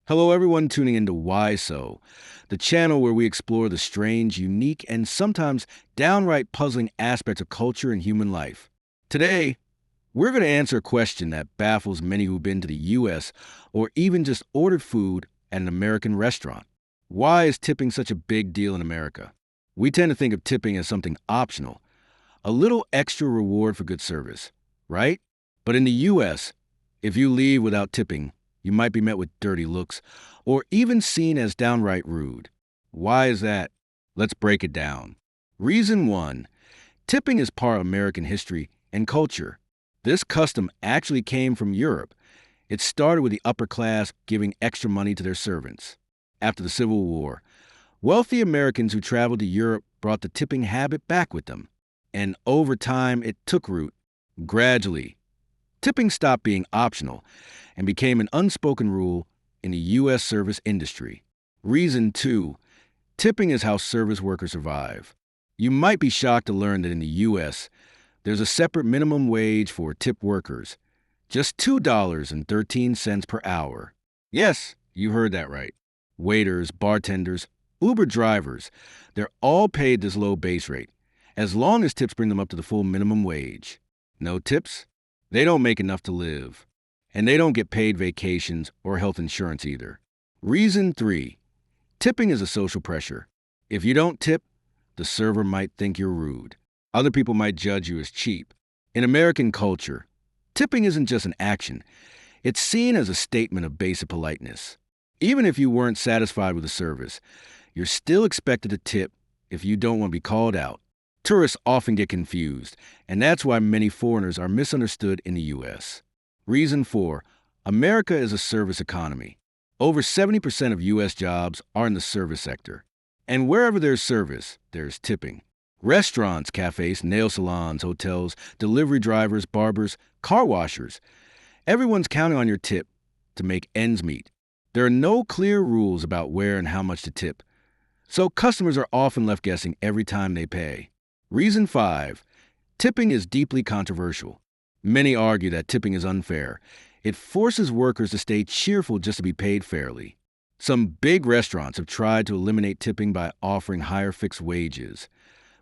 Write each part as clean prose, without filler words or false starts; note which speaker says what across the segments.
Speaker 1: Hello, everyone tuning into Why So, the channel where we explore the strange, unique, and sometimes downright puzzling aspects of culture and human life. Today, we're going to answer a question that baffles many who've been to the U.S. or even just ordered food at an American restaurant. Why is tipping such a big deal in America? We tend to think of tipping as something optional, a little extra reward for good service, right? But in the U.S., if you leave without tipping, you might be met with dirty looks or even seen as downright rude. Why is that? Let's break it down. Reason 1. Tipping is part of American history and culture. This custom actually came from Europe. It started with the upper class giving extra money to their servants. After the Civil War, wealthy Americans who traveled to Europe brought the tipping habit back with them. And over time, it took root. Gradually, tipping stopped being optional and became an unspoken rule in the U.S. service industry. Reason 2. Tipping is how service workers survive. You might be shocked to learn that in the U.S., there's a separate minimum wage for tip workers, just $2.13 per hour. Yes, you heard that right. Waiters, bartenders, Uber drivers, they're all paid this low base rate, as long as tips bring them up to the full minimum wage. No tips? They don't make enough to live. And they don't get paid vacations or health insurance either. Reason 3. Tipping is a social pressure. If you don't tip, the server might think you're rude. Other people might judge you as cheap. In American culture, tipping isn't just an action. It's seen as a statement of basic politeness. Even if you weren't satisfied with the service, you're still expected to tip if you don't want to be called out. Tourists often get confused, and that's why many foreigners are misunderstood in the U.S. Reason 4. America is a service economy. Over 70% of U.S. jobs are in the service sector. And wherever there's service, there's tipping. Restaurants, cafes, nail salons, hotels, delivery drivers, barbers, car washers. Everyone's counting on your tip to make ends meet. There are no clear rules about where and how much to tip, so customers are often left guessing every time they pay. Reason 5. Tipping is deeply controversial. Many argue that tipping is unfair. It forces workers to stay cheerful just to be paid fairly. Some big restaurants have tried to eliminate tipping by offering higher fixed wages.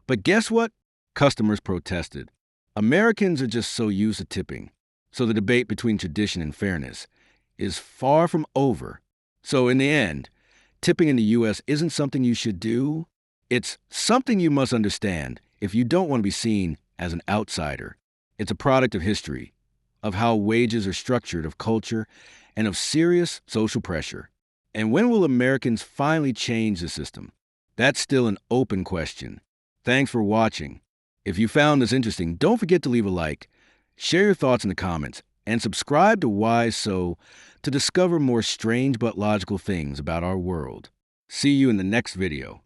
Speaker 1: But guess what? Customers protested. Americans are just so used to tipping. So the debate between tradition and fairness is far from over. So in the end, tipping in the U.S. isn't something you should do. It's something you must understand if you don't want to be seen as an outsider. It's a product of history, of how wages are structured, of culture, and of serious social pressure. And when will Americans finally change the system? That's still an open question. Thanks for watching. If you found this interesting, don't forget to leave a like, share your thoughts in the comments, and subscribe to Why So to discover more strange but logical things about our world. See you in the next video.